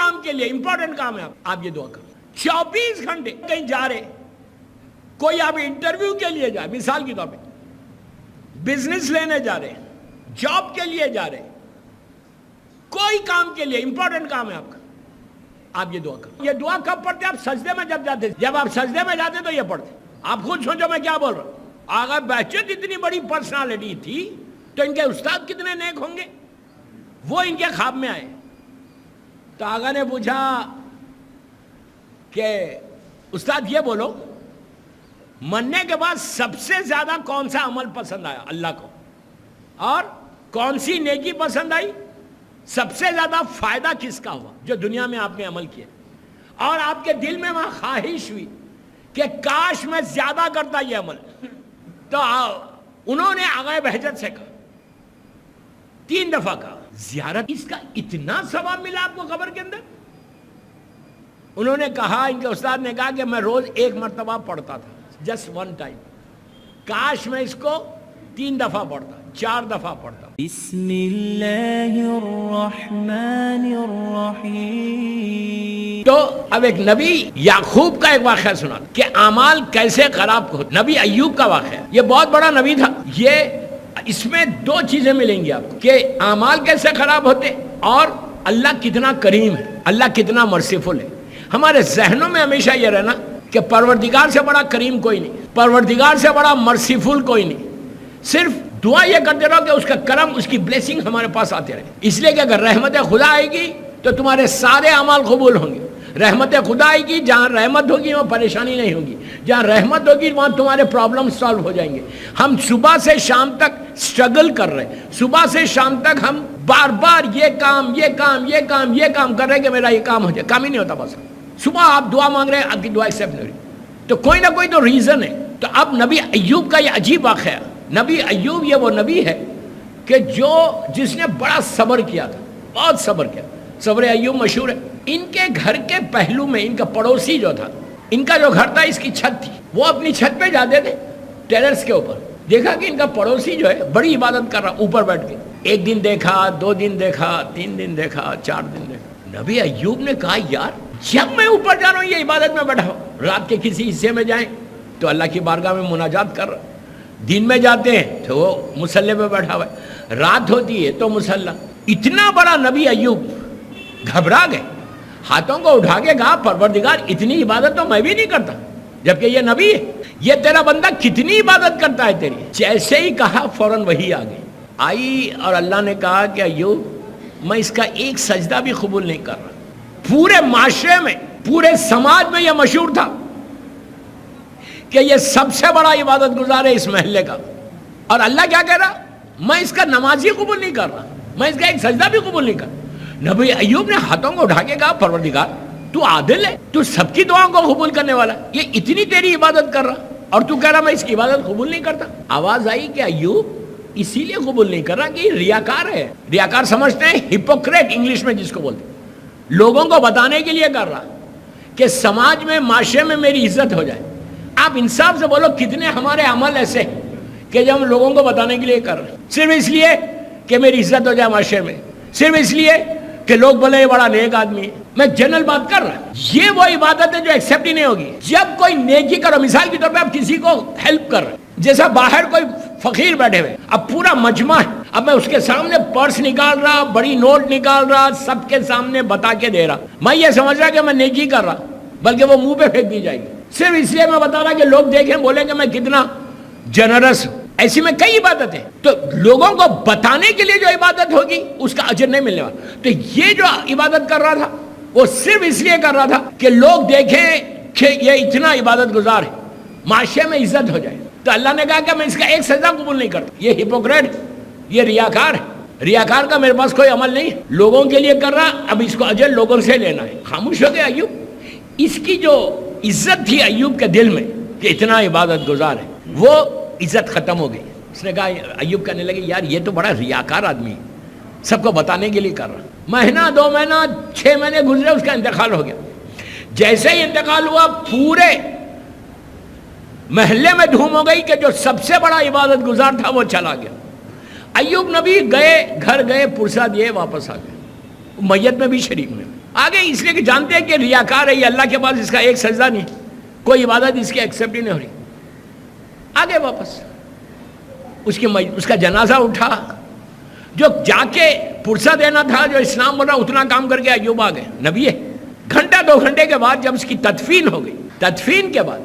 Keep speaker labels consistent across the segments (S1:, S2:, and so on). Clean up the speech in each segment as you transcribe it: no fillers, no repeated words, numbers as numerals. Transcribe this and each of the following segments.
S1: کام کے لیے امپورٹنٹ کام ہے آپ یہ دعا کرو. 24 گھنٹے کہیں جا رہے, کوئی آپ انٹرویو کے لیے جائے, مثال کے طور پہ بزنس لینے جا رہے, جاب کے لیے جا رہے, کوئی کام کے لیے امپورٹنٹ کام ہے آپ کا, آپ یہ دعا کرو. یہ دعا کب پڑھتے؟ آپ سجدے میں جب جاتے, جب آپ سجدے میں جاتے تو یہ پڑھتے. آپ خود سوچو میں کیا بول رہا ہوں. آغا بہجت اتنی بڑی پرسنالٹی تھی تو ان کے استاد کتنے نیک ہوں گے. وہ ان کے خواب میں آئے تو آغا نے پوچھا کہ استاد یہ بولو, مرنے کے بعد سب سے زیادہ کون سا عمل پسند آیا اللہ کو, اور کون سی نیکی پسند آئی, سب سے زیادہ فائدہ کس کا ہوا جو دنیا میں آپ نے عمل کیا, اور آپ کے دل میں وہاں خواہش ہوئی کہ کاش میں زیادہ کرتا یہ عمل. تو انہوں نے آغا بہجت سے کہا, 3 دفعہ کہا, زیارت اس کا اتنا ثواب ملا آپ کو قبر کے اندر. انہوں نے کہا, ان کے استاد نے کہا کہ میں روز 1 مرتبہ پڑھتا تھا, جسٹ 1 ٹائم. کاش میں اس کو 3 دفعہ پڑھتا, 4 دفعہ پڑھتا.
S2: بسم اللہ الرحمن الرحیم.
S1: تو اب ایک نبی یعقوب کا ایک واقعہ سنا کہ اعمال کیسے خراب ہوتے. نبی ایوب کا واقعہ, یہ بہت بڑا نبی تھا. یہ اس میں 2 چیزیں ملیں گی آپ کو کہ اعمال کیسے خراب ہوتے اور اللہ کتنا کریم ہے, اللہ کتنا مرسیفل ہے. ہمارے ذہنوں میں ہمیشہ یہ رہنا کہ پروردگار سے بڑا کریم کوئی نہیں, پروردگار سے بڑا مرسیفل کوئی نہیں. صرف دعا یہ کرتے رہو کہ اس کا کرم, اس کی بلیسنگ ہمارے پاس آتے رہے. اس لیے کہ اگر رحمت خدا آئے گی تو تمہارے سارے اعمال قبول ہوں گے. رحمت خدا آئے گی, جہاں رحمت ہوگی وہاں پریشانی نہیں ہوگی, جہاں رحمت ہوگی وہاں تمہارے پرابلم سالو ہو جائیں گے. ہم صبح سے شام تک سٹرگل کر رہے ہیں, صبح سے شام تک ہم بار بار یہ کام کر رہے ہیں کہ میرا یہ کام ہو جائے, کام ہی نہیں ہوتا. بس صبح آپ دعا مانگ رہے ہیں, آپ کی دعا ایکسیپٹ نہیں ہو رہی, تو کوئی نہ کوئی تو ریزن ہے. تو اب نبی ایوب کا یہ عجیب واقعہ ہے. نبی ایوب یہ وہ نبی ہے کہ جس نے بڑا صبر کیا تھا, بہت صبر کیا. صبر ایوب مشہور ہے. ان کے گھر کے پہلو میں ان کا پڑوسی جو تھا, ان کا جو گھر تھا اس کی چھت تھی, وہ اپنی چھت پہ جاتے تھے ٹیرس کے اوپر. دیکھا کہ ان کا پڑوسی جو ہے بڑی عبادت کر رہا اوپر بیٹھ کے. 1 دن دیکھا, 2 دن دیکھا, 3 دن دیکھا, 4 دن دیکھا. نبی ایوب نے کہا یار جب میں اوپر جا رہا ہوں یہ عبادت میں بیٹھا ہوں, رات کے کسی حصے میں جائیں تو اللہ کی بارگاہ میں مناجات کر رہا, دن میں جاتے ہیں تو وہ مصلی پہ بیٹھا ہوا ہے, رات ہوتی ہے تو مصلی. اتنا بڑا نبی ایوب گھبرا گئے, ہاتھوں کو اٹھا کے کہا پروردگار اتنی عبادت تو میں بھی نہیں کرتا, جبکہ یہ نبی ہے. یہ تیرا بندہ کتنی عبادت کرتا ہے تیری. جیسے ہی کہا فوراً وحی آئی اور اللہ نے کہا کہ ایوب میں اس کا ایک سجدہ بھی قبول نہیں کر رہا. پورے معاشرے میں, پورے سماج میں یہ مشہور تھا کہ یہ سب سے بڑا عبادت گزار ہے اس محلے کا, اور اللہ کیا کہہ رہا, میں اس کا نماز ہی قبول نہیں کر رہا, میں اس کا ایک سجدہ بھی قبول نہیں کر رہا. نبی ایوب نے ہاتھوں کو اٹھا کے کہا پروردگار تو عادل ہے, تو سب کی دعاؤں کو قبول کرنے والا, یہ اتنی تیری عبادت کر رہا اور تو کہہ رہا میں اس کی عبادت قبول نہیں کرتا. آواز آئی کہ ایوب اسی لیے قبول نہیں کر رہا کہ یہ ریاکار ہے. ریاکار سمجھتے ہیں ہپوکریٹ انگلش میں جس کو بولتے ہیں, لوگوں کو بتانے کے لیے کر رہا کہ سماج میں, معاشرے میں میری عزت ہو جائے. آپ انصاف سے بولو کتنے ہمارے عمل ایسے ہیں کہ جب ہم لوگوں کو بتانے کے لیے کر رہے ہیں, صرف اس لیے کہ میری عزت ہو جائے معاشرے میں, صرف اس لیے کہ لوگ بولے یہ بڑا نیک آدمی ہے. میں جنرل بات کر رہا ہوں. یہ وہ عبادت ہے جو ایکسیپٹ ہی نہیں ہوگی. جب کوئی نیکی کرو, مثال کے طور پہ آپ کسی کو ہیلپ کر رہے ہیں, جیسا باہر کوئی فقیر بیٹھے ہوئے, اب پورا مجمع ہے, اب میں اس کے سامنے پرس نکال رہا, بڑی نوٹ نکال رہا, سب کے سامنے بتا کے دے رہا, میں یہ سمجھ رہا کہ میں نیکی کر رہا, بلکہ وہ منہ پہ پھینک دی جائے گی. صرف اس لیے میں بتا رہا کہ لوگ دیکھیں, بولیں کہ میں کتنا جنرس ہوں. ایسی میں کئی عبادتیں, تو لوگوں کو بتانے کے لیے جو عبادت ہوگی اس کا اجر نہیں ملنے والا. تو یہ جو عبادت کر رہا تھا وہ صرف اس لیے کر رہا تھا کہ لوگ دیکھیں کہ یہ اتنا عبادت گزار ہے, معاشرے میں عزت ہو جائے. تو اللہ نے کہا کہ میں اس کا ایک سجدہ قبول نہیں کرتا. یہ ہپوکریٹ, یہ ریاکار ہے. ریاکار کا میرے پاس کوئی عمل نہیں ہے, لوگوں کے لیے کر رہا, اب اس کو اجر لوگوں سے لینا ہے. خاموش ہو گیا ایوب. اس کی جو عزت تھی ایوب کے دل میں کہ اتنا عبادت گزار ہے, وہ عزت ختم ہو گئی. اس نے کہا, ایوب کہنے لگے یار یہ تو بڑا ریاکار آدمی ہے, سب کو بتانے کے لیے کر رہا. مہینہ 2 مہینہ 6 مہینے گزرے, اس کا انتقال ہو گیا. جیسے ہی انتقال ہوا پورے محلے میں دھوم ہو گئی کہ جو سب سے بڑا عبادت گزار تھا وہ چلا گیا. ایوب نبی گئے, گھر گئے, پرسا دیے, واپس آ گئے, میت میں بھی شریک میں. آگے اس لیے کہ جانتے ہیں کہ ریاکار ہے یہ، اللہ کے پاس اس کا ایک سجدہ نہیں، کوئی عبادت اس کی ایکسیپٹ ہی نہیں ہو رہی. آگے واپس اس کا جنازہ اٹھا، جو جا کے پرسہ دینا تھا، جو اسلام بنا اتنا کام کر کے ایوب آ گئے، نبی ہے. گھنٹہ 2 گھنٹے کے بعد جب اس کی تدفین ہو گئی، تدفین کے بعد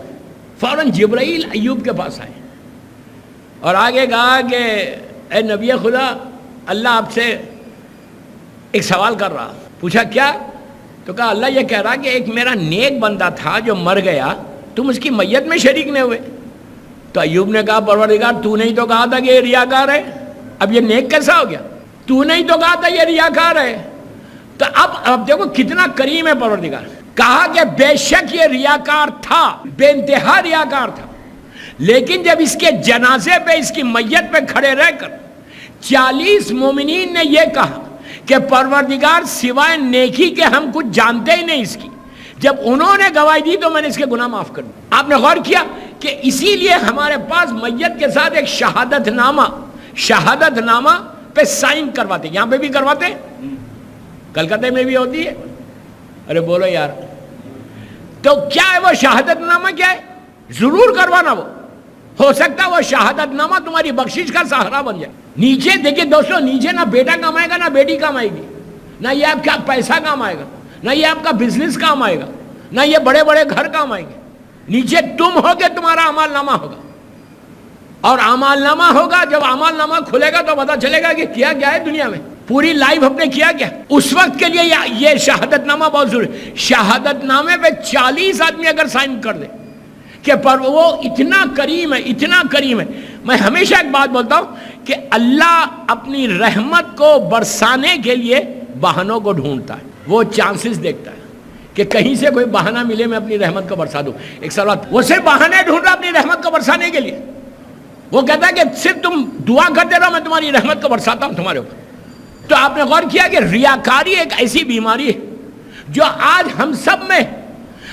S1: فوراً جبرائیل ایوب کے پاس آئے اور آگے کہا کہ اے نبی خدا، اللہ آپ سے ایک سوال کر رہا. پوچھا کیا؟ تو کہا اللہ یہ کہہ رہا کہ ایک میرا نیک بندہ تھا جو مر گیا، تم اس کی میت میں شریک نہیں ہوئے. تو ایوب نے کہا پروردگار تو نہیں تو کہا تھا کہ یہ ریاکار ہے، اب یہ نیک کیسا ہو گیا؟ تو نہیں تو کہا تھا یہ ریاکار ہے. تو اب دیکھو کتنا کریم ہے پروردگار. کہا کہ بے شک یہ ریاکار تھا، بے انتہا ریاکار تھا، لیکن جب اس کے جنازے پہ، اس کی میت پہ کھڑے رہ کر 40 مومنین نے یہ کہا کہ پروردگار سوائے نیکی کے ہم کچھ جانتے ہی نہیں اس کی، جب انہوں نے گواہی دی تو میں نے اس کے گناہ معاف کر دیا. آپ نے غور کیا کہ اسی لیے ہمارے پاس میت کے ساتھ ایک شہادت نامہ پہ سائن کرواتے، یہاں پہ بھی کرواتے، کلکتہ میں بھی ہوتی ہے. ارے بولو یار، تو کیا ہے وہ شہادت نامہ؟ کیا ہے؟ ضرور کروانا. وہ ہو سکتا ہے وہ شہادت نامہ تمہاری بخشش کا سہارا بن جائے. نیچے دیکھیے دوستو، نیچے نہ بیٹا کام آئے گا نہ بیٹی کام آئے گی، نہ یہ آپ کا پیسہ کام آئے گا، نہ یہ آپ کا بزنس کام آئے گا، نہ یہ بڑے بڑے گھر کام آئیں گے. نیچے تم ہوگے، تمہارا اعمال نامہ ہوگا، اور اعمال نامہ ہوگا. جب اعمال نامہ کھلے گا تو پتا چلے گا کہ کیا کیا ہے دنیا میں، پوری لائف ہم نے کیا کیا. اس وقت کے لیے یہ شہادت نامہ بہت ضروری ہے. شہادت نامے پہ 40 آدمی اگر سائن کر دے کہ وہ اتنا کریم ہے، اتنا کریم ہے. میں ہمیشہ ایک بات بولتا ہوں کہ اللہ اپنی رحمت کو برسانے کے لیے بہانوں کو ڈھونڈتا ہے، وہ چانسز دیکھتا ہے کہ کہیں سے کوئی بہانہ ملے میں اپنی رحمت کو برسا دوں. ایک سوال، وہ صرف بہانے ڈھونڈ رہا اپنی رحمت کو برسانے کے لیے. وہ کہتا ہے کہ صرف تم دعا کرتے رہو، میں تمہاری رحمت کو برساتا ہوں تمہارے اوپر. تو آپ نے غور کیا کہ ریاکاری ایک ایسی بیماری ہے جو آج ہم سب میں،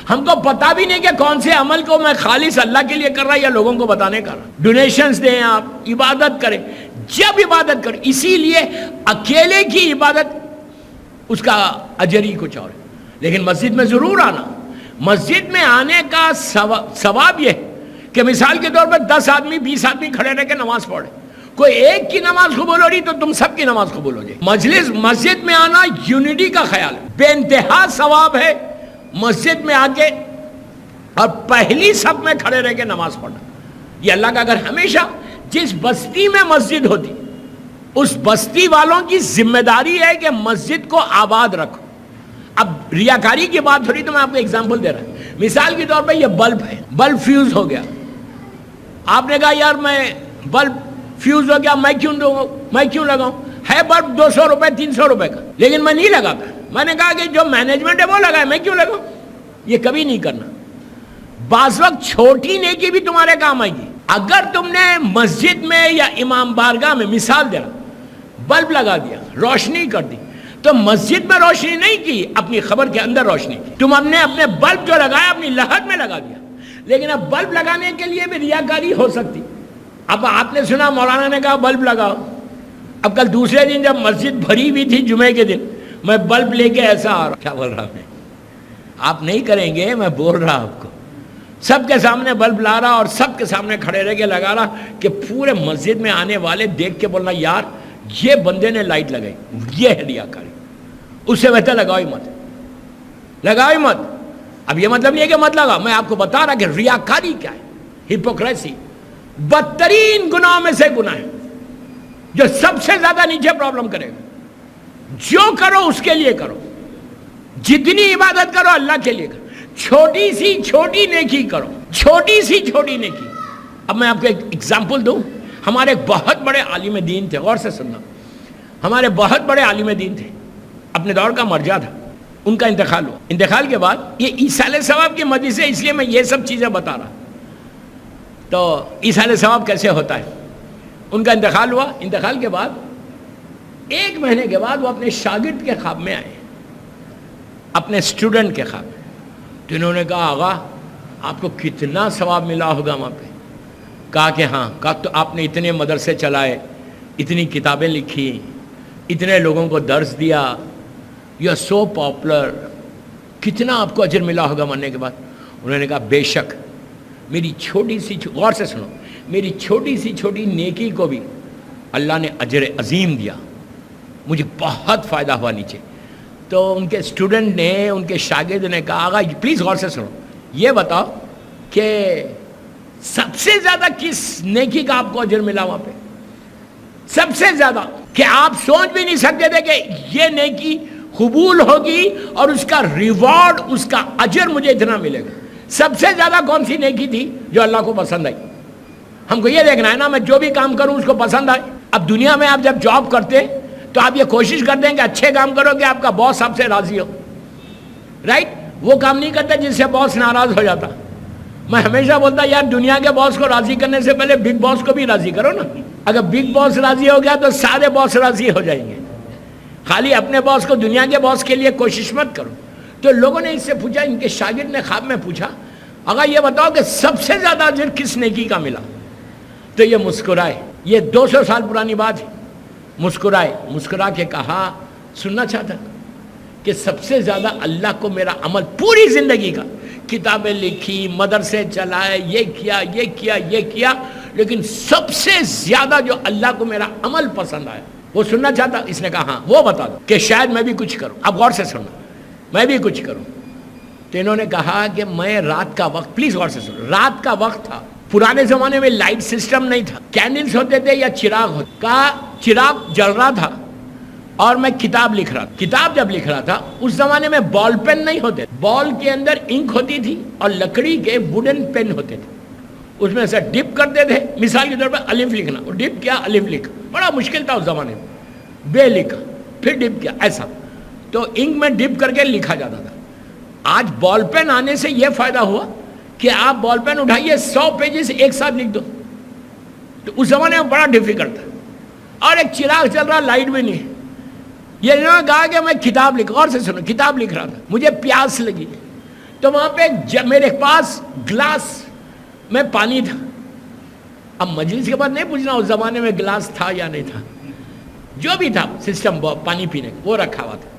S1: ہم کو پتا بھی نہیں کہ کون سے عمل کو میں خالص اللہ کے لیے کر رہا یا لوگوں کو بتانے کر رہا. ڈونیشنز دیں، آپ عبادت کریں، جب عبادت کریں، اسی لیے اکیلے کی عبادت اس کا اجر ہی کچھ اور ہے. لیکن مسجد میں ضرور آنا. مسجد میں آنے کا ثواب یہ ہے کہ مثال کے طور پر 10 آدمی 20 آدمی کھڑے رہ کے نماز پڑھے، کوئی ایک کی نماز قبول ہو رہی تو تم سب کی نماز قبول ہو جائے. مسجد میں آنا یونٹی کا خیال ہے، بے انتہا ثواب ہے مسجد میں آ کے اور پہلی صف میں کھڑے رہ کے نماز پڑھنا. یہ اللہ کا اگر ہمیشہ جس بستی میں مسجد ہوتی اس بستی والوں کی ذمہ داری ہے کہ مسجد کو آباد رکھو. اب ریاکاری کی بات ہو رہی تو میں آپ کو ایگزامپل دے رہا ہوں. مثال کے طور پہ یہ بلب ہے، بلب فیوز ہو گیا. آپ نے کہا یار میں بلب فیوز ہو گیا میں کیوں لگاؤں؟ ہے بلب 200 روپے 300 روپے کا، لیکن میں نہیں لگاتا. میں نے کہا کہ جو مینجمنٹ ہے وہ لگائے، میں کیوں لگاؤں؟ یہ کبھی نہیں کرنا. بعض وقت چھوٹی نیکی بھی تمہارے کام آئے گی. اگر تم نے مسجد میں یا امام بارگاہ میں، مثال دے رہا، بلب لگا دیا، روشنی کر دی، تو مسجد میں روشنی نہیں کی، اپنی خبر کے اندر روشنی کی. تم اپنے بلب جو لگایا اپنی لحد میں لگا دیا. لیکن اب بلب لگانے کے لیے بھی ریاکاری ہو سکتی. اب آپ نے سنا مولانا نے کہا بلب لگاؤ، اب کل دوسرے دن جب مسجد بھری ہوئی تھی جمعے کے دن، میں بلب لے کے ایسا آ رہا. کیا بول رہا میں؟ آپ نہیں کریں گے، میں بول رہا آپ کو. سب کے سامنے بلب لا رہا اور سب کے سامنے کھڑے رہ کے لگا رہا کہ پورے مسجد میں آنے والے دیکھ کے بولنا یار یہ بندے نے لائٹ لگائی. یہ ہے ریاکاری. اس سے بہتر لگاؤ ہی مت. اب یہ مطلب نہیں ہے کہ مت لگا، میں آپ کو بتا رہا کہ ریاکاری کیا ہے. ہپوکریسی بدترین گناہوں میں سے گناہ ہے جو سب سے زیادہ نیچے پرابلم کرے گا. جو کرو اس کے لیے کرو، جتنی عبادت کرو اللہ کے لیے کرو، چھوٹی سی چھوٹی نیکی کرو، چھوٹی سی چھوٹی نیکی. اب میں آپ کو ایک ایگزامپل دوں. ہمارے ایک بہت بڑے عالم دین تھے، غور سے سننا. ہمارے بہت بڑے عالم دین تھے، اپنے دور کا مرجع تھا. ان کا انتقال ہوا. انتقال کے بعد یہ ایصال ثواب کی مجلس ہے، اس لیے میں یہ سب چیزیں بتا رہا. تو ایصال ثواب کیسے ہوتا ہے؟ ان کا انتقال ہوا. انتقال کے بعد 1 مہینے کے بعد وہ اپنے شاگرد کے خواب میں آئے، اپنے اسٹوڈنٹ کے خواب میں. تو انہوں نے کہا آغا آپ کو کتنا ثواب ملا ہوگا وہاں پہ. کہا کہ ہاں. کہا تو آپ نے اتنے مدرسے چلائے، اتنی کتابیں لکھی، اتنے لوگوں کو درس دیا، یو آر سو پاپولر، کتنا آپ کو اجر ملا ہوگا مرنے کے بعد؟ انہوں نے کہا بے شک میری چھوٹی سی، غور سے سنو، میری چھوٹی سی چھوٹی نیکی کو بھی اللہ نے اجر عظیم دیا، مجھے بہت فائدہ ہوا نیچے۔ تو ان کے اسٹوڈنٹ نے، ان کے شاگرد نے کہا آغا پلیز غور سے سنو، یہ بتاؤ کہ سب سے زیادہ کس نیکی کا آپ کو اجر ملا وہاں پہ؟ سب سے زیادہ کہ آپ سوچ بھی نہیں سکتے تھے کہ یہ نیکی قبول ہوگی اور اس کا ریوارڈ، اس کا اجر مجھے اتنا ملے گا۔ سب سے زیادہ کون سی نیکی تھی جو اللہ کو پسند آئی؟ ہم کو یہ دیکھنا ہے نا، میں جو بھی کام کروں اس کو پسند آئے۔ اب دنیا میں آپ جب جاب کرتے تو آپ یہ کوشش کرتے ہیں کہ اچھے کام کرو کہ آپ کا باس آپ سے راضی ہو، رائٹ؟ وہ کام نہیں کرتے جس سے باس ناراض ہو جاتا۔ میں ہمیشہ بولتا یار دنیا کے باس کو راضی کرنے سے پہلے بگ باس کو بھی راضی کرو نا۔ اگر بگ باس راضی ہو گیا تو سارے باس راضی ہو جائیں گے۔ خالی اپنے باس کو، دنیا کے باس کے لیے کوشش مت کرو۔ تو لوگوں نے اس سے پوچھا، ان کے شاگرد نے خواب میں پوچھا اگر یہ بتاؤ کہ سب سے زیادہ اجر کس نیکی کا ملا؟ تو یہ مسکرائے، یہ 200 سال پرانی بات ہے۔ مسکرائے، مسکرا کے کہا سننا چاہتا کہ سب سے زیادہ اللہ کو میرا عمل پوری زندگی کا، کتابیں لکھی، مدرسے چلائے، یہ کیا یہ کیا یہ کیا، لیکن سب سے زیادہ جو اللہ کو میرا عمل پسند آیا وہ سننا چاہتا؟ اس نے کہا ہاں وہ بتا دو کہ شاید میں بھی کچھ کروں۔ اب غور سے سننا، میں بھی کچھ کروں۔ تو انہوں نے کہا کہ میں رات کا وقت، پلیز غور سے سنو، رات کا وقت تھا، پرانے زمانے میں لائٹ سسٹم نہیں تھا، کینڈلز ہوتے تھے یا چراغ ہوتے، کہا چراغ جل رہا تھا اور میں کتاب لکھ رہا تھا۔ کتاب جب لکھ رہا تھا اس زمانے میں بال پین نہیں ہوتے، بال کے اندر انک ہوتی تھی اور لکڑی کے ووڈن پین ہوتے تھے، اس میں سے ڈپ کرتے تھے، مثال کے طور پر الف لکھنا، وہ ڈپ کیا الف لکھا، بڑا مشکل تھا اس زمانے میں، بے لکھا پھر ڈپ کیا، ایسا تو انک میں ڈپ کر کے لکھا جاتا تھا۔ آج بال پین آنے سے یہ فائدہ ہوا کہ آپ بال پین اٹھائیے 100 پیجز ایک ساتھ لکھ دو، تو اس زمانے میں بڑا ڈیفیکلٹ تھا، اور ایک چراغ چل رہا، لائٹ بھی نہیں۔ یہ انہوں نے کہا کہ میں کتاب لکھ، اور سے سنو، کتاب لکھ رہا تھا، مجھے پیاس لگی تو وہاں پہ میرے پاس گلاس میں پانی تھا۔ اب مجلس کے بعد نہیں پوچھنا اس زمانے میں گلاس تھا یا نہیں تھا، جو بھی تھا سسٹم پانی پینے کا وہ رکھا ہوا تھا۔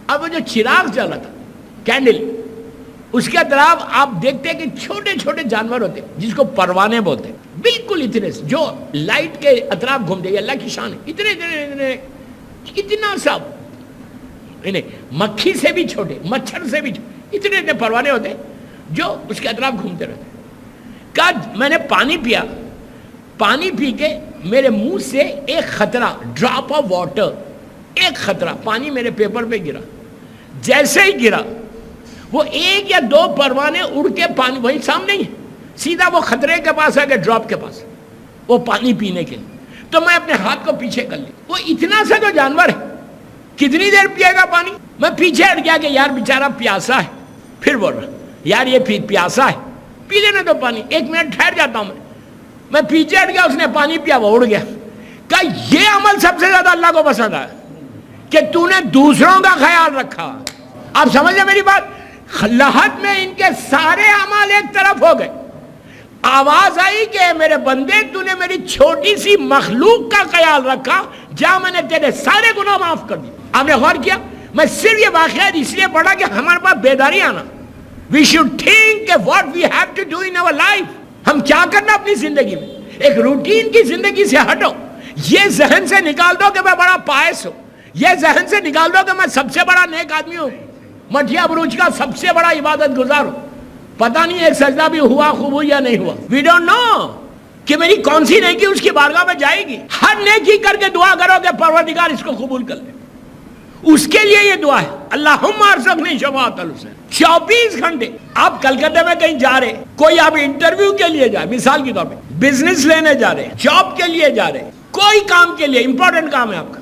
S1: اب وہ جو چراغ چل رہا تھا، کینڈل، اس کے اطراف آپ دیکھتے ہیں کہ چھوٹے چھوٹے جانور ہوتے ہیں جس کو پروانے بولتے ہیں، بالکل اتنے جو لائٹ کے اطراف گھومتے ہیں، اللہ کی شان ہے، اتنے اتنے اتنے اتنا سا، مکھی سے بھی چھوٹے، مچھر سے بھی چھوٹے، اتنے اتنے پروانے ہوتے ہیں جو اس کے اطراف گھومتے رہتے ہیں۔ کہا میں نے پانی پیا، پانی پی کے میرے منہ سے ایک خطرہ، ڈراپ آف واٹر، ایک خطرہ پانی میرے پیپر پہ گرا، جیسے ہی گرا وہ ایک یا دو پروانے اڑ کے پانی وہیں سامنے ہی سیدھا وہ خطرے کے پاس آ گئے، ڈراپ کے پاس، وہ پانی پینے کے لیے۔ تو میں اپنے ہاتھ کو پیچھے کر لی، وہ اتنا سا جو جانور ہے کتنی دیر پیے گا پانی؟ میں پیچھے ہٹ گیا کہ یار بیچارہ پیاسا ہے، پھر بول رہا یار یہ پیاسا ہے، پی لینے تو پانی، 1 منٹ ٹھہر جاتا ہوں میں پیچھے ہٹ گیا، اس نے پانی پیا، وہ اڑ گیا۔ کہا یہ عمل سب سے زیادہ اللہ کو پسند آیا کہ تو نے دوسروں کا خیال رکھا۔ آپ سمجھے میری بات؟ لحد میں ان کے سارے اعمال ایک طرف ہو گئے، آواز آئی کہ میرے بندے تو نے میری چھوٹی سی مخلوق کا خیال رکھا، جا میں نے تیرے سارے گناہ معاف کر دی۔ آپ نے غور کیا؟ میں صرف یہ واقعہ اس لیے پڑھا کہ ہمارے پاس بیداری آنا، we should think what we have to do in our life، ہم کیا کرنا اپنی زندگی میں، ایک روٹین کی زندگی سے ہٹو، یہ ذہن سے نکال دو کہ میں بڑا پائس ہوں، یہ ذہن سے نکال دو کہ میں سب سے بڑا نیک آدمی ہوں، مٹھیا بروج کا سب سے بڑا عبادت گزار ہوں، پتہ نہیں ایک سجدہ بھی ہوا خوب ہو یا نہیں ہوا، we don't know کہ میری کون سی نیکی اس کی بارگاہ میں جائے گی۔ ہر نیکی کر کے دعا کرو کہ پروردگار اس کو قبول کر لے، اس کے لیے یہ دعا ہے، اللہم ارزقنی شفاعۃ الحسین۔ 24 گھنٹے آپ کلکتہ میں کہیں جا رہے، کوئی آپ انٹرویو کے لیے جائے، مثال کے طور پہ بزنس لینے جا رہے، جاب کے لیے جا رہے، کوئی کام کے لیے امپورٹنٹ کام ہے آپ کا،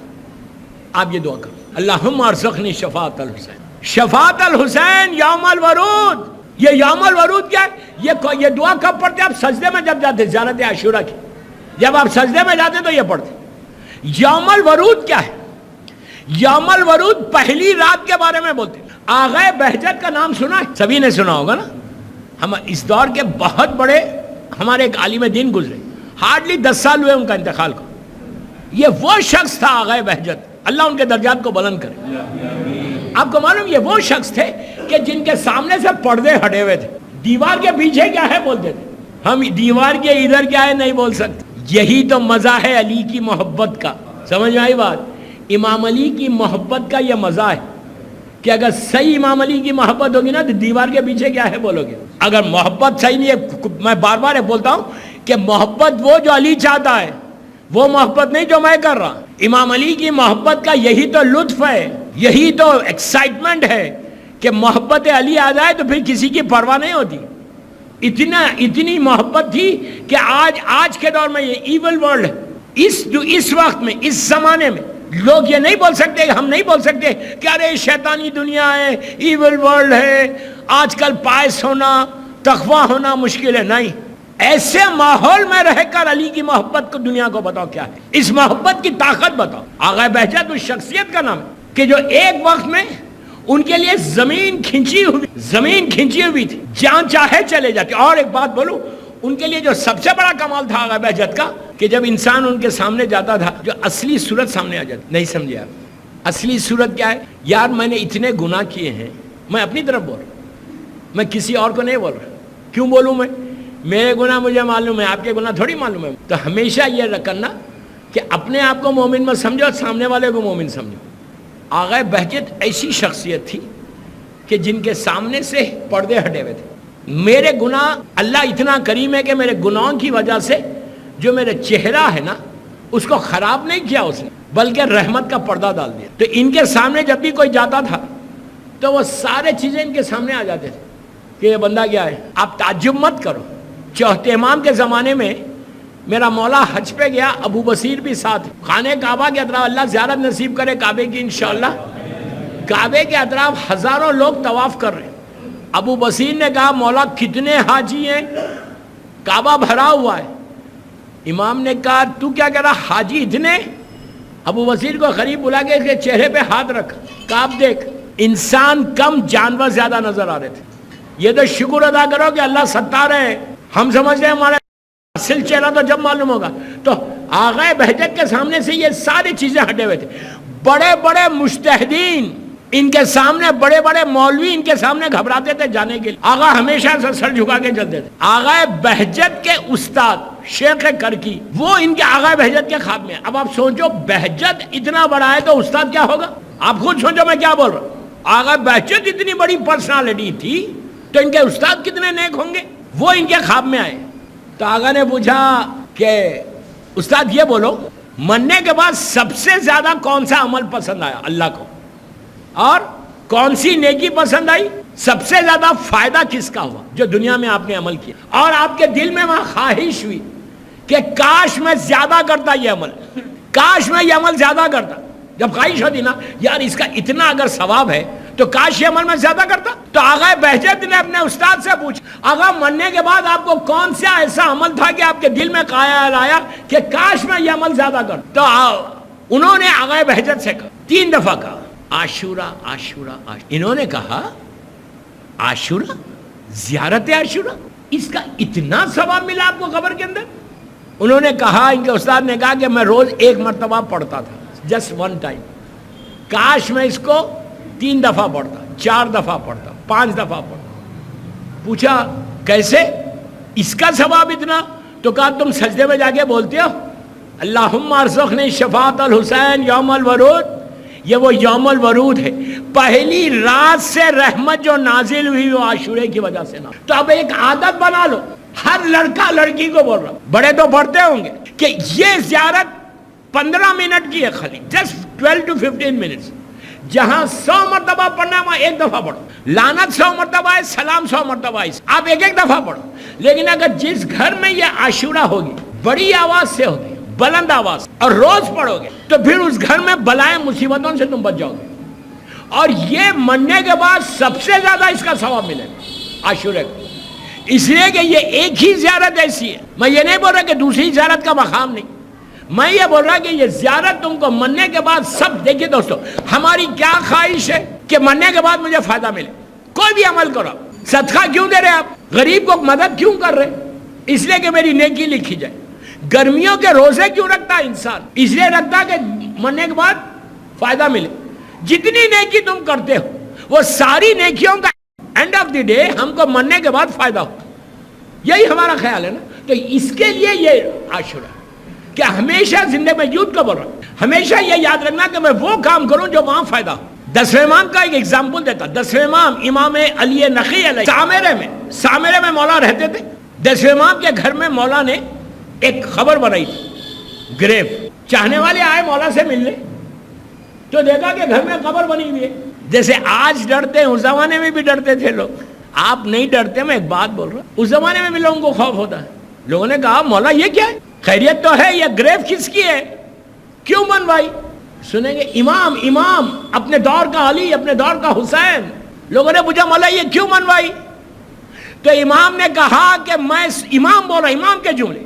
S1: آپ یہ دعا کرو، اللہم ارزقنی شفاعۃ الحسین۔ شفاعت الحسین یوم الورود، یہ یوم الورود کیا ہے؟ یہ دعا کب پڑھتے؟ آپ سجدے میں جب جاتے، زیارت عاشورہ کی جب آپ سجدے میں جاتے تو یہ پڑھتے۔ یوم الورود کیا ہے؟ یوم الورود پہلی رات کے بارے میں بولتے ہیں۔ آغا بہجت کا نام سنا ہے؟ سبھی نے سنا ہوگا نا، ہم اس دور کے بہت بڑے ہمارے ایک عالم دین گزرے، ہارڈلی 10 سال ہوئے ان کا انتقال کو، یہ وہ شخص تھا آغا بہجت، اللہ ان کے درجات کو بلند کرے۔ آپ کو معلوم یہ وہ شخص تھے کہ جن کے سامنے سے پردے ہٹے ہوئے تھے, دیوار کے پیچھے کیا ہے بولتے تھے, ہم دیوار کے ادھر کیا ہے نہیں بول سکتے. یہی تو مزہ ہے علی کی محبت کا. سمجھ میں آئی بات؟ امام علی کی محبت کا یہ مزہ ہے کہ اگر صحیح امام علی کی محبت ہوگی نا تو دیوار کے پیچھے کیا ہے بولو گے. اگر محبت صحیح نہیں ہے, میں بار بار بولتا ہوں کہ محبت وہ جو علی چاہتا ہے, وہ محبت نہیں جو میں کر رہا. امام علی کی محبت کا یہی تو لطف ہے, یہی تو ایکسائٹمنٹ ہے کہ محبت علی آ جائے تو پھر کسی کی پرواہ نہیں ہوتی. اتنی محبت تھی کہ آج کے دور میں یہ ایول ورلڈ, اس وقت میں, اس زمانے میں لوگ یہ نہیں بول سکتے, ہم نہیں بول سکتے کہ ارے شیطانی دنیا ہے, ایول ورلڈ ہے, آج کل پائس ہونا, تقوی ہونا مشکل ہے. نہیں, ایسے ماحول میں رہ کر علی کی محبت کو دنیا کو بتاؤ کیا ہے, اس محبت کی طاقت بتاؤ. آغا بہجت اس شخصیت کا نام ہے کہ جو ایک وقت میں ان کے لیے زمین کھنچی ہوئی تھی, جہاں چاہے چلے جاتے. اور ایک بات بولوں, ان کے لیے جو سب سے بڑا کمال تھا آغا بہجت کا کہ جب انسان ان کے سامنے جاتا تھا جو اصلی صورت سامنے آ جاتی. نہیں سمجھے آپ, اصلی صورت کیا ہے؟ یار میں نے اتنے گناہ کیے ہیں, میں اپنی طرف بول رہا ہوں, میں کسی اور کو نہیں بول رہا. کیوں بولوں میں؟ میرے گناہ مجھے معلوم ہے, آپ کے گناہ تھوڑی معلوم ہے. تو ہمیشہ یہ کرنا کہ اپنے آپ کو مومن مت سمجھو, سامنے والے کو مومن سمجھو. آغا بہجت ایسی شخصیت تھی کہ جن کے سامنے سے پردے ہٹے ہوئے تھے. میرے گناہ, اللہ اتنا کریم ہے کہ میرے گناہوں کی وجہ سے جو میرے چہرہ ہے نا اس کو خراب نہیں کیا اس نے, بلکہ رحمت کا پردہ ڈال دیا. تو ان کے سامنے جب بھی کوئی جاتا تھا تو وہ سارے چیزیں ان کے سامنے آ جاتے تھے کہ یہ بندہ کیا ہے. آپ تعجب مت کرو, چوتھے امام کے زمانے میں میرا مولا حج پہ گیا, ابو بصیر بھی ساتھ, خانہ کعبہ کے اطراف, اللہ زیارت نصیب کرے کعبے کی انشاءاللہ, کعبے کے اطراف ہزاروں لوگ طواف کر رہے ہیں. ابو بصیر نے کہا مولا کتنے حاجی ہیں, کعبہ بھرا ہوا ہے. امام نے کہا تو کیا کہہ رہا, حاجی اتنے؟ ابو بصیر کو قریب بلا کے اس کے چہرے پہ ہاتھ رکھ, کہا اب دیکھ انسان کم جانور زیادہ نظر آ رہے تھے. یہ تو شکر ادا کرو کہ اللہ ستار ہے, ہم سمجھتے ہیں ہمارا اصل چہرہ تو جب معلوم ہوگا. تو آغا بہجت کے سامنے سے یہ ساری چیزیں ہٹے ہوئے تھے. بڑے بڑے مجتہدین ان کے سامنے, بڑے بڑے مولوی ان کے سامنے گھبراتے تھے جانے کے لیے. آغا ہمیشہ سے سر جھکا کے چلتے تھے. آغا بہجت کے استاد شیخ کرکی وہ ان کے آغا بہجت کے خواب میں. اب آپ سوچو بہجت اتنا بڑا ہے تو استاد کیا ہوگا, آپ خود سوچو میں کیا بول رہا ہوں. آغا بہجت اتنی بڑی پرسنالٹی تھی تو ان کے استاد کتنے نیک ہوں گے. وہ ان کے خواب میں آئے تو آغا نے پوچھا کہ استاد یہ بولو مرنے کے بعد سب سے زیادہ کون سا عمل پسند آیا اللہ کو, اور کون سی نیکی پسند آئی, سب سے زیادہ فائدہ کس کا ہوا جو دنیا میں آپ نے عمل کیا, اور آپ کے دل میں وہاں خواہش ہوئی کہ کاش میں زیادہ کرتا یہ عمل, کاش میں یہ عمل زیادہ کرتا. جب خواہش ہوتی نا یار اس کا اتنا اگر ثواب ہے تو کاش یہ عمل میں زیادہ کرتا. تو آغا بہجت نے اپنے استاد سے پوچھا آغا مرنے کے بعد آپ کو کون سا ایسا عمل تھا کہ آپ کے دل میں خیال آیا کہ کاش میں یہ عمل زیادہ کرتا. تو انہوں نے آغا بہجت سے کہا, 3 دفعہ کہا عاشورہ عاشورہ. انہوں نے کہا عاشورہ, زیارت عاشورہ, اس کا اتنا ثواب ملا آپ کو قبر کے اندر. انہوں نے کہا, ان کے استاد نے کہا کہ میں روز 1 مرتبہ پڑھتا تھا, جسٹ 1 ٹائم. کاش میں اس کو 3 دفعہ پڑھتا, 4 دفعہ پڑھتا, 5 دفعہ پڑھتا. پوچھا کیسے, اس کا ثواب اتنا؟ تو کہا تم سجدے میں جا کے بولتے ہو اللہم ارزقنی شفاعت الحسین یوم الورود. یہ وہ یوم الورود ہے, پہلی رات سے رحمت جو نازل ہوئی وہ عاشورے کی وجہ سے. تو اب ایک عادت بنا لو, ہر لڑکا لڑکی کو بول رہا ہوں, بڑے تو پڑھتے ہوں گے کہ یہ زیارت 15 منٹ کی ہے خالی, جسٹ 12 to 15 minutes. جہاں 100 مرتبہ پڑھنا ہے وہاں 1 دفعہ پڑھو. لعنت 100 مرتبہ ہے, سلام 100 مرتبہ ہے, آپ 1 دفعہ پڑھو. لیکن اگر جس گھر میں یہ عاشورہ ہوگی بڑی آواز سے ہوگی, بلند آواز, اور روز پڑھو گے تو پھر اس گھر میں بلائیں مصیبتوں سے تم بچ جاؤ گے. اور یہ مرنے کے بعد سب سے زیادہ اس کا ثواب ملے گا عاشورے کو, اس لیے کہ یہ ایک ہی زیارت ایسی ہے. میں یہ نہیں بول رہا کہ دوسری زیارت کا مقام نہیں, میں یہ بول رہا کہ یہ زیارت تم کو مرنے کے بعد سب. دیکھیے دوستو, ہماری کیا خواہش ہے کہ مرنے کے بعد مجھے فائدہ ملے. کوئی بھی عمل کرو, صدقہ کیوں دے رہے آپ, غریب کو مدد کیوں کر رہے, اس لیے کہ میری نیکی لکھی جائے. گرمیوں کے روزے کیوں رکھتا ہے انسان, اس لیے رکھتا کہ مرنے کے بعد فائدہ ملے. جتنی نیکی تم کرتے ہو وہ ساری نیکیوں کا اینڈ آف دی ڈے ہم کو مرنے کے بعد فائدہ ہو. یہی ہمارا خیال ہے نا. تو اس کے لیے یہ عاشورہ کہ ہمیشہ زندگی میں یوتھ کا بول رہا ہوں، ہمیشہ یہ یاد رکھنا کہ میں وہ کام کروں جو وہاں فائدہ ہو. 10ویں امام کا ایک ایگزامپل دیتا. 10ویں امام امام علی نقی علیہ سامرے میں مولا رہتے تھے. 10ویں امام کے گھر میں مولا نے ایک خبر بنائی تھی، گریو. چاہنے والے آئے مولا سے ملنے تو دیکھا کہ گھر میں قبر بنی ہوئی ہے. جیسے آج ڈرتے ہیں اس زمانے میں بھی ڈرتے تھے لوگ. آپ نہیں ڈرتے، میں ایک بات بول رہا ہوں، اس زمانے میں بھی لوگوں کو خوف ہوتا ہے. لوگوں نے کہا مولا یہ کیا ہے، خیریت تو ہے، یہ گریو کس کی ہے، کیوں بنوائی؟ سنیں گے امام اپنے دور کا علی، اپنے دور کا حسین. لوگوں نے پوچھا مولا یہ کیوں بنوائی؟ تو امام نے کہا کہ میں امام بول رہا، امام کے جملے،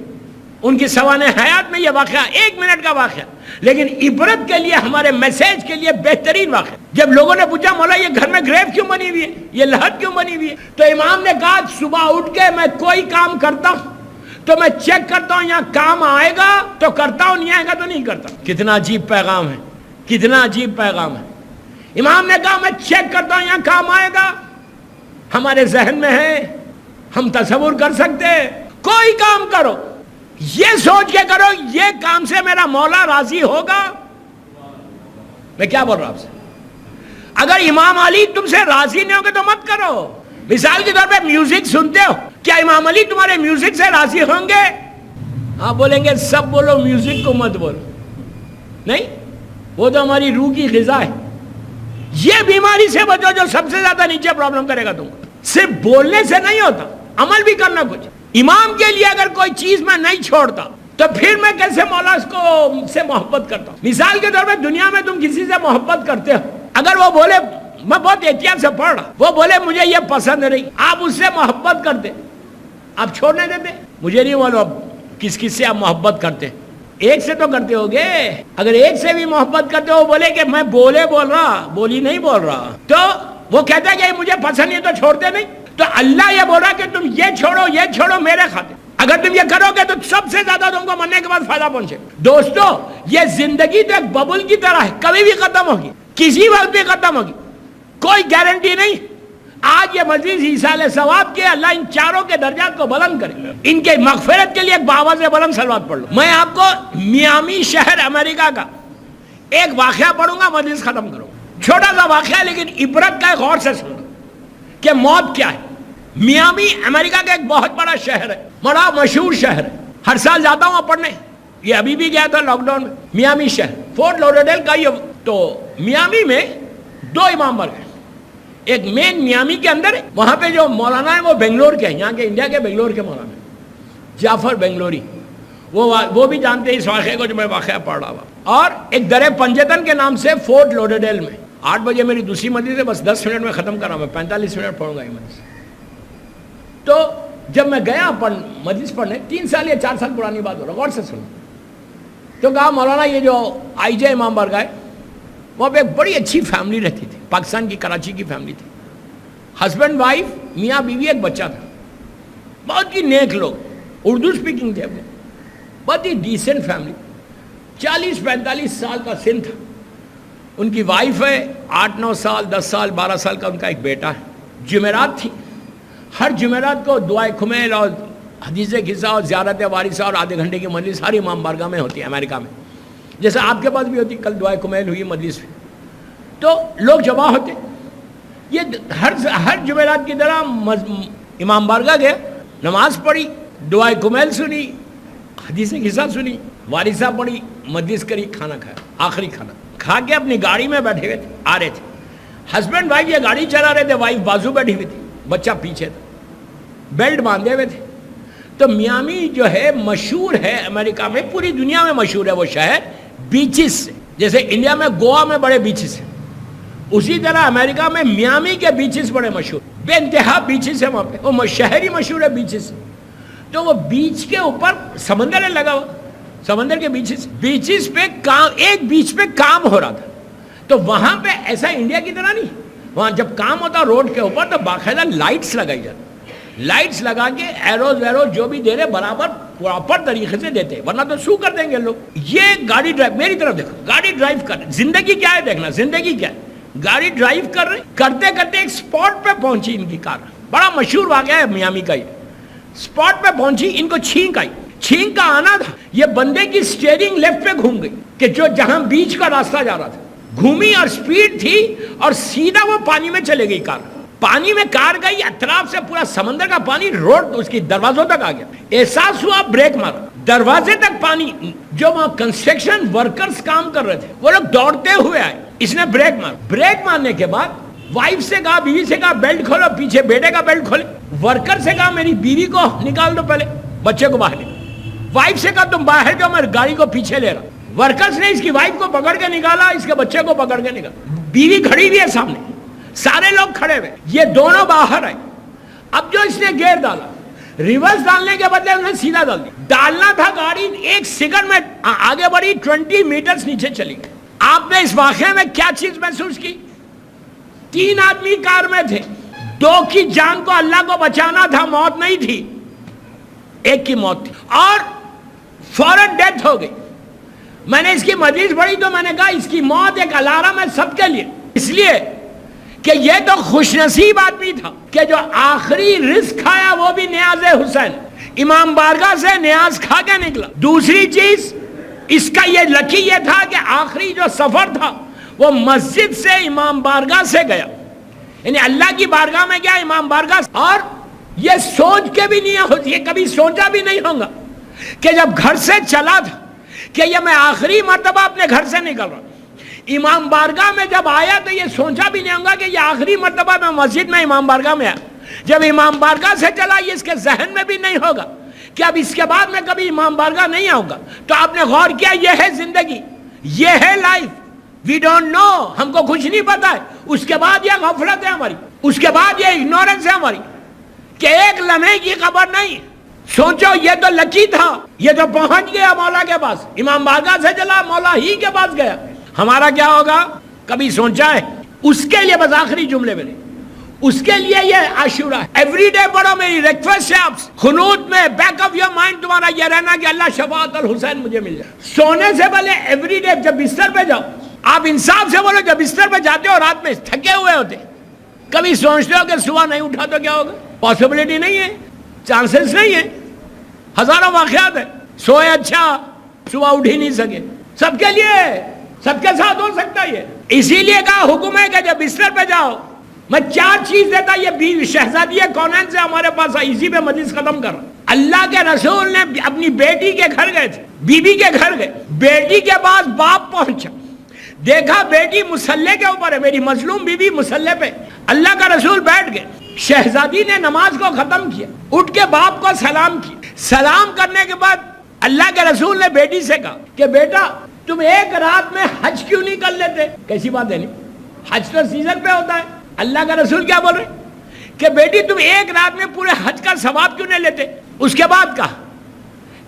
S1: ان کی سوانح حیات میں یہ واقعہ 1 منٹ کا واقعہ، لیکن عبرت کے لیے، ہمارے میسیج کے لیے بہترین واقعہ. جب لوگوں نے پوچھا مولا یہ گھر میں گریو کیوں بنی ہوئی ہے، یہ لحد کیوں بنی ہوئی ہے، تو امام نے کہا صبح اٹھ کے میں کوئی کام کرتا ہوں تو میں چیک کرتا ہوں یہاں کام آئے گا تو کرتا ہوں، نہیں آئے گا تو نہیں کرتا. کتنا عجیب پیغام ہے، کتنا عجیب پیغام ہے. امام نے کہا میں چیک کرتا ہوں یہاں کام آئے گا. ہمارے ذہن میں ہے، ہم تصور کر سکتے ہیں، کوئی کام کرو یہ سوچ کے کرو یہ کام سے میرا مولا راضی ہوگا. میں کیا بول رہا ہوں آپ سے؟ اگر امام علی تم سے راضی نہیں ہوگے تو مت کرو. مثال کے طور پہ میوزک سنتے ہو، کیا امام علی تمہارے میوزک سے راضی ہوں گے؟ ہاں بولیں گے سب بولو، میوزک کو مت بولو. نہیں، وہ تو ہماری روح کی غذا ہے. یہ بیماری سے بچو جو سب سے زیادہ نیچے پرابلم کرے گا تم کو. صرف بولنے سے نہیں ہوتا، عمل بھی کرنا کچھ. امام کے لیے اگر کوئی چیز میں نہیں چھوڑتا تو پھر میں کیسے مولا سے محبت کرتا ہوں؟ مثال کے طور پہ دنیا میں تم کسی سے محبت کرتے ہو، اگر وہ بولے، میں بہت احتیاط سے پڑھ رہا، وہ بولے مجھے یہ پسند نہیں، آپ اس سے محبت کرتے، آپ چھوڑنے دیتے؟ مجھے نہیں معلوم اب کس سے آپ محبت کرتے. ایک سے تو کرتے ہوگے. اگر ایک سے بھی محبت کرتے ہو، بولے کہ میں بول رہا، بولی نہیں بول رہا، تو وہ کہتا ہے کہ مجھے پسند نہیں تو چھوڑتے نہیں. تو اللہ یہ بول رہا کہ تم یہ چھوڑو میرے خاطر. اگر تم یہ کرو گے تو سب سے زیادہ تم کو مرنے کے بعد فائدہ پہنچے. دوستو یہ زندگی تو ایک ببل کی طرح ہے، کبھی بھی ختم ہوگی، کسی وقت بھی ختم ہوگی، کوئی گارنٹی نہیں. آج یہ مجلس ایصال ثواب کے، اللہ ان چاروں کے درجات کو بلند کرے، ان کے مغفرت کے لیے ایک باواز بلند صلوات پڑھ لو. میں آپ کو میامی شہر امریکہ کا ایک واقعہ پڑھوں گا، مجلس ختم کروں گا. چھوٹا سا واقعہ لیکن عبرت کا، غور سے سنو کہ موت کیا ہے. میامی امریکہ کا ایک بہت بڑا شہر ہے، بڑا مشہور شہر ہے. ہر سال جاتا ہوں پڑھنے، یہ ابھی بھی گیا تھا لاک ڈاؤن میں. میامی شہر، فورٹ لوڈرڈیل کا یہ. تو میامی میں 2 امام برگ ہیں. ایک مین میامی کے اندر ہے، وہاں پہ جو مولانا ہے وہ بنگلور کے ہیں، یہاں کے انڈیا کے بنگلور کے مولانا جعفر بنگلوری. وہ بھی جانتے ہیں اس واقعے کو جو میں واقعہ پڑھ رہا ہوں. اور ایک در پنجتن کے نام سے فورٹ لوڈرڈیل میں. 8 بجے میری دوسری مجلس ہے، بس 10 منٹ میں ختم کر رہا ہوں، میں 45 منٹ پڑھوں گا یہ مجلس. تو جب میں گیا مجلس پڑھنے، 3 سال یا 4 سال پرانی بات ہو رہا، غور سے سنو. تو کہا مولانا یہ جو آئی جے امام برگاہ ہے، وہاں پہ ایک بڑی اچھی فیملی رہتی تھی، پاکستان کی کراچی کی فیملی تھی. ہسبینڈ وائف، میاں بیوی، ایک بچہ تھا. بہت ہی نیک لوگ، اردو اسپیکنگ تھے، بہت ہی ڈیسنٹ فیملی. 40-45 سال کا سن تھا. ان کی وائف ہے، 8-9 سال، 10 سال، 12 سال کا ان کا ایک بیٹا ہے. جمعرات تھی، ہر جمعرات کو دعائے کھمیل اور حدیث قصہ اور زیارت وارثہ اور آدھے گھنٹے کی مجلس ہر امام بارگاہ میں ہوتی ہے امریکہ میں، جیسے آپ کے پاس بھی ہوتی. کل دعائے کھمیل ہوئی مجلس میں، تو لوگ جمع ہوتے. یہ ہر جمعرات کی طرح امام بارگاہ گئے، نماز پڑھی، دعائے کھمیل سنی، حدیث قصہ سنی، وارثہ پڑھی، مجلس کری، کھانا کھایا. آخری کھانا کھا کے اپنی گاڑی میں بیٹھے ہوئے تھے، آ رہے تھے. ہسبینڈ وائف یہ گاڑی چلا رہے تھے، وائف بازو بیٹھی ہوئی تھی، بچہ پیچھے تھا، بیلٹ باندھے ہوئے تھے. تو میامی جو ہے مشہور ہے امریکہ میں، پوری دنیا میں مشہور ہے وہ شہر بیچز سے. جیسے انڈیا میں گوا میں بڑے بیچز ہیں، اسی طرح امریکہ میں میامی کے بیچز بڑے مشہور، بے انتہا بیچز ہیں وہاں پہ. وہ شہر ہی مشہور ہے بیچز. تو وہ بیچ کے اوپر سمندر ہے لگا ہوا، سمندر کے بیچز پہ ایک بیچ پہ کام ہو رہا تھا. تو وہاں پہ ایسا انڈیا کی طرح نہیں، وہاں جب کام ہوتا روڈ کے اوپر تو باقاعدہ لائٹس لگائی جاتی، لائٹس لگا کے ایروز ویروز جو بھی دے رہے برابر پراپر طریقے سے دیتے، ورنہ تو سو کر دیں گے لوگ. یہ گاڑی ڈرائیو، میری طرف دیکھو، گاڑی ڈرائیو کر، زندگی کیا ہے دیکھنا، زندگی کیا ہے. گاڑی ڈرائیو کر رہے کرتے کرتے ایک سپاٹ پہ پہنچی ان کی کار. بڑا مشہور واقعہ ہے میامی کا. یہ سپاٹ پہ پہنچی, ان کو چھینک آئی. چھینک کا آنا تھا, یہ بندے کی سٹیئرنگ لیفٹ پہ گھوم گئی کہ جو جہاں بیچ کا راستہ جا رہا تھا گھومی, اور سپیڈ تھی اور سیدھا وہ پانی میں چلے گئی کار. پانی میں کار گئی, اطراف سے پورا سمندر کا پانی روڈ اس کی دروازوں تک آ گیا. احساس ہوا, بریک مارا, دروازے تک پانی. جو وہاں کنسٹرکشن ورکرز کام کر رہے تھے وہ لوگ دوڑتے ہوئے آئے, اس نے بریک مارا. بریک مارنے کے بعد وائف سے کہا, بیوی سے کہا بیلٹ کھولو, پیچھے بیٹے کا بیلٹ کھولے. ورکر سے کہا میری بیوی کو نکال دو, پہلے بچے کو باہر نکال. وائف سے کہا تم باہر جاؤ, میں گاڑی کو پیچھے لے رہا. ورکرز نے اس کی وائف کو پکڑ کے نکالا, اس کے بچے کو پکڑ کے نکالا. بیوی کھڑی ہوئی ہے سامنے, سارے لوگ کھڑے ہوئے, یہ دونوں باہر آئے. اب جو اس نے گیئر ڈالا, ریورس ڈالنے کے بدلے انہیں سیدھا ڈال دیا. ڈالنا تھا, گاڑی ایک سیکنڈ میں آگے بڑھی, 20 میٹرز نیچے چلی گئی. آپ نے اس واقعے میں کیا چیز محسوس کی؟ 3 آدمی کار میں تھے, 2 کی جان کو اللہ کو بچانا تھا, موت نہیں تھی. ایک کی موت تھی اور فوراً ڈیتھ ہو گئی. میں نے اس کی مجلس پڑھی تو میں نے کہا اس کی موت ایک الارم ہے سب کے لیے, اس لیے کہ یہ تو خوش نصیب آدمی تھا کہ جو آخری رزق کھایا وہ بھی نیاز حسین, امام بارگاہ سے نیاز کھا کے نکلا. دوسری چیز اس کا یہ لکی یہ تھا کہ آخری جو سفر تھا وہ مسجد سے امام بارگاہ سے گیا, یعنی اللہ کی بارگاہ میں گیا, امام بارگاہ. اور یہ سوچ کے بھی نہیں ہوتی, یہ کبھی سوچا بھی نہیں ہوگا کہ جب گھر سے چلا تھا کہ یہ میں آخری مرتبہ اپنے گھر سے نکل رہا. امام بارگاہ میں جب آیا تو یہ سوچا بھی نہیں ہوگا کہ یہ آخری مرتبہ میں مسجد میں امام بارگاہ میں آیا. جب امام بارگاہ سے چلا, یہ اس کے ذہن میں بھی نہیں ہوگا کہ اب اس کے بعد میں کبھی امام بارگاہ نہیں آؤں گا. تو آپ نے غور کیا, یہ ہے زندگی, یہ ہے لائف. وی ڈونٹ نو, ہم کو کچھ نہیں پتا ہے. اس کے بعد یہ غفلت ہے ہماری, اس کے بعد یہ اگنورنس ہے ہماری کہ ایک لمحے کی خبر نہیں. سوچو یہ تو لکی تھا, یہ تو پہنچ گیا مولا کے پاس, امام بارگاہ سے چلا مولا ہی کے پاس گیا. ہمارا کیا ہوگا کبھی سوچا ہے؟ اس کے لیے بس آخری جملے میں, اس کے لیے یہ عاشورہ ہے. ایوری ڈے پڑھو, میری ریکویسٹ ہے آپ سے, قنوت میں بیک آف یور مائنڈ تمہارا یہ رہنا کہ اللہ شفاعت الحسین مجھے مل جائے. سونے سے پہلے ایوری ڈے جب بستر پہ جاؤ, آپ انصاف سے بولو, جب بستر پہ جاتے ہو رات میں تھکے ہوئے ہوتے, کبھی سوچتے ہو کہ صبح نہیں اٹھا تو کیا ہوگا؟ پاسبلٹی نہیں ہے, چانسز نہیں ہے. ہزاروں واقعات ہیں, سوئے اچھا صبح اٹھ ہی نہیں سکے. سب کے لیے, سب کے ساتھ ہو سکتا ہے. اسی لیے کہا حکم ہے کہ جب بستر پہ جاؤ, میں 4 چیز دیتا. یہ شہزادی کونین سے ہمارے پاس آئی, اسی پہ مجلس ختم کر رہا. اللہ کے رسول نے اپنی بیٹی کے گھر گئے تھے, بیوی کے گھر گئے, بیٹی کے پاس باپ پہنچا, دیکھا بیٹی مسلح کے اوپر ہے, میری مظلوم بیوی مسلح پہ. اللہ کا رسول بیٹھ گئے, شہزادی نے نماز کو ختم کیا, اٹھ کے باپ کو سلام کیا. سلام کرنے کے بعد اللہ کے رسول نے بیٹی سے کہا کہ بیٹا تم ایک رات میں حج کیوں نہیں کر لیتے؟ کیسی بات ہے, نہیں حج تو سیزن پہ ہوتا ہے. اللہ کا رسول کیا بول رہے کہ بیٹی تم ایک رات میں پورے حج کا ثواب کیوں نہیں لیتے؟ اس کے بعد کہا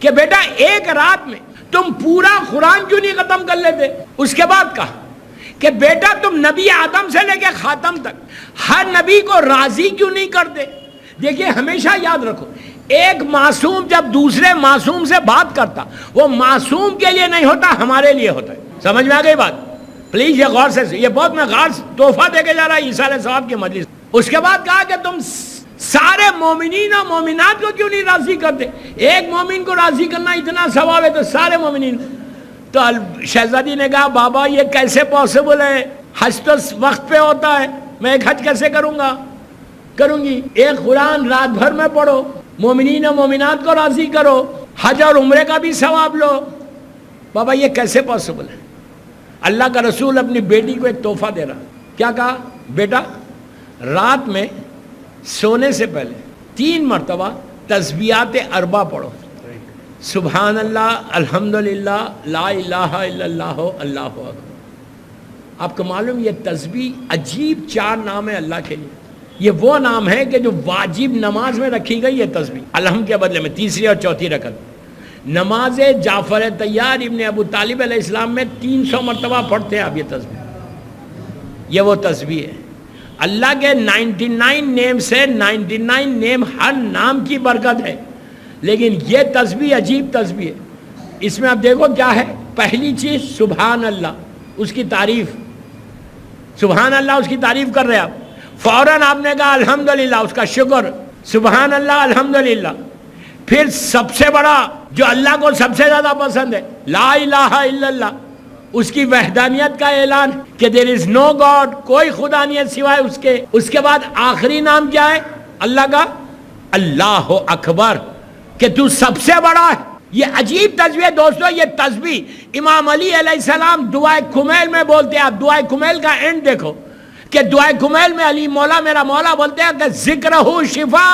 S1: کہ بیٹا ایک رات میں تم پورا قرآن کیوں نہیں ختم کر لیتے؟ اس کے بعد کہا کہ بیٹا تم نبی آدم سے لے کے خاتم تک ہر نبی کو راضی کیوں نہیں کرتے؟ دیکھیے ہمیشہ یاد رکھو, ایک معصوم جب دوسرے معصوم سے بات کرتا, وہ معصوم کے لیے نہیں ہوتا, ہمارے لیے ہوتا ہے. سمجھ میں آ گئی بات؟ پلیز یہ غور سے, یہ بہت میں غور تحفہ دے کے جا رہا ہے عیسیٰ علیہ السلام کی مجلس. اس کے بعد کہا کہ تم سارے مومنین اور مومنات کو کیوں نہیں راضی کرتے؟ ایک مومن کو راضی کرنا اتنا ثواب ہے تو سارے مومنین. تو شہزادی نے کہا بابا یہ کیسے پاسبل ہے, حج تو وقت پہ ہوتا ہے, میں ایک حج کیسے کروں گی؟ ایک قرآن رات بھر میں پڑھو, مومنین و مومنات کو راضی کرو, حج اور عمرے کا بھی ثواب لو. بابا یہ کیسے پاسبل ہے؟ اللہ کا رسول اپنی بیٹی کو ایک تحفہ دے رہا. کیا کہا؟ بیٹا رات میں سونے سے پہلے 3 مرتبہ تسبیحات 4 پڑھو, سبحان اللہ, الحمدللہ, لا الہ الا اللہ, اللہ اکبر. آپ کو معلوم یہ تسبیح عجیب 4 نام ہے اللہ کے لیے. یہ وہ نام ہے کہ جو واجب نماز میں رکھی گئی ہے تسبیح, الحمد کے بدلے میں 3ری اور 4تھی رکعت. نماز جعفر طیار ابن ابو طالب علیہ السلام میں 300 مرتبہ پڑھتے ہیں آپ یہ تسبیح. یہ وہ تسبیح ہے. اللہ کے 99 نیم سے 99 نیم, ہر نام کی برکت ہے, لیکن یہ تسبیح عجیب تسبیح ہے. اس میں آپ دیکھو کیا ہے. پہلی چیز سبحان اللہ, اس کی تعریف. سبحان اللہ اس کی تعریف کر رہے آپ، فوراً آپ نے کہا الحمدللہ، اس کا شکر، سبحان اللہ الحمدللہ۔ پھر سب سے بڑا جو اللہ کو سب سے زیادہ پسند ہے، لا الہ الا اللہ، اس کی وحدانیت کا اعلان کہ دیر از نو گاڈ، کوئی خدا نہیں ہے سوائے اس کے۔ اس کے بعد آخری نام کیا ہے اللہ کا؟ اللہ اکبر، کہ تو سب سے بڑا ہے۔ یہ عجیب تسبیح دوستو، یہ تسبیح امام علی علیہ السلام دعائے کمیل میں بولتے ہیں۔ آپ دعائے کمیل کا اینڈ دیکھو کہ دعائے کمیل میں علی مولا میرا مولا بولتے ہیں کہ ذکرہ شفا،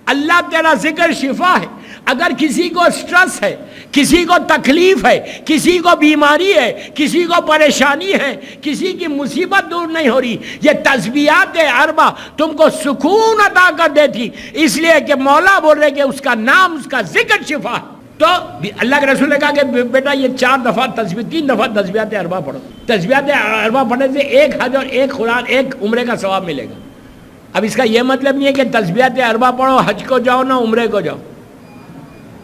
S1: اللہ تیرا ذکر شفا ہے۔ اگر کسی کو سٹرس ہے، کسی کو تکلیف ہے، کسی کو بیماری ہے، کسی کو پریشانی ہے، کسی کی مصیبت دور نہیں ہو رہی، یہ تسبیحات اربع تم کو سکون عطا کر دیتی، اس لیے کہ مولا بول رہے کہ اس کا نام، اس کا ذکر شفا ہے۔ تو اللہ کے رسول نے کہا کہ بیٹا یہ 4 دفعہ تسبیح، 3 دفعہ تسبیحات اربع پڑھو۔ تسبیحات اربع پڑھنے سے 1 حج اور 1 قرآن، 1 عمرے کا ثواب ملے گا۔ اب اس کا یہ مطلب نہیں ہے کہ تسبیحات اربع پڑھو حج کو جاؤ نہ عمرے کو جاؤ،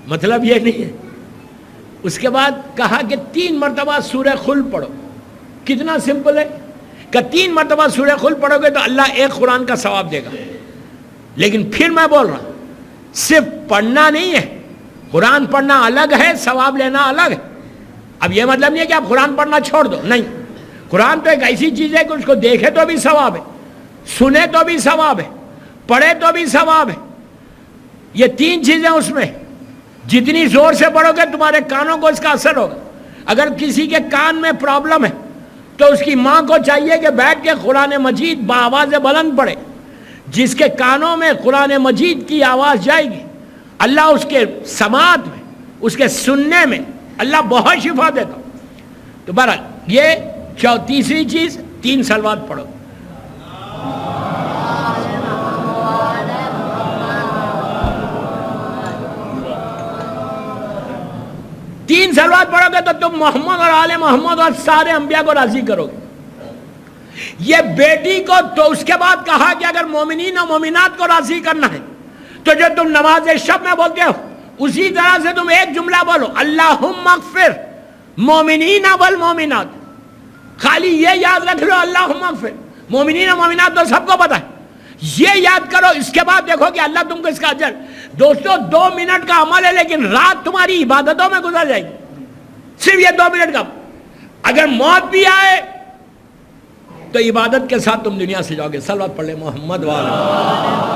S1: مطلب یہ نہیں ہے۔ اس کے بعد کہا کہ 3 مرتبہ سورہ خلق پڑھو۔ کتنا سمپل ہے کہ 3 مرتبہ سورہ خلق پڑھو گے تو اللہ 1 قرآن کا ثواب دے گا۔ لیکن پھر میں بول رہا ہوں صرف پڑھنا نہیں ہے، قرآن پڑھنا الگ ہے، ثواب لینا الگ ہے۔ اب یہ مطلب نہیں ہے کہ آپ قرآن پڑھنا چھوڑ دو، نہیں، قرآن تو ایک ایسی چیز ہے کہ اس کو دیکھے تو بھی ثواب ہے، سنے تو بھی ثواب ہے، پڑھے تو بھی ثواب ہے۔ یہ 3 چیزیں اس میں، جتنی زور سے پڑھو گے تمہارے کانوں کو اس کا اثر ہوگا۔ اگر کسی کے کان میں پرابلم ہے تو اس کی ماں کو چاہیے کہ بیٹھ کے قرآن مجید بآواز بلند پڑھے۔ جس کے کانوں میں قرآن مجید کی آواز جائے گی، اللہ اس کے سماعت میں، اس کے سننے میں اللہ بہت شفا دیتا۔ تو بہرحال یہ تیسری چیز، 3 صلوات پڑھو۔ تین صلوات پڑھو گے تو تم محمد اور آل محمد اور سارے انبیاء کو راضی کرو گے۔ یہ بیٹی کو تو اس کے بعد کہا کہ اگر مومنین اور مومنات کو راضی کرنا ہے تو جو تم نماز شب میں بولتے ہو اسی طرح سے تم ایک جملہ بولو، اللہم اغفر مومنین والمومنات۔ خالی یہ یاد رکھ لو اللہم اغفر، مومنین اور مومنات تو سب کو پتہ ہے، یہ یاد کرو۔ اس کے بعد دیکھو کہ اللہ تم کو اس کا اجر۔ دوستو 2 منٹ کا عمل ہے لیکن رات تمہاری عبادتوں میں گزر جائے گی، صرف یہ 2 منٹ کا۔ اگر موت بھی آئے تو عبادت کے ساتھ تم دنیا سے جاؤ گے۔ صلوات پڑھ لے محمد والا۔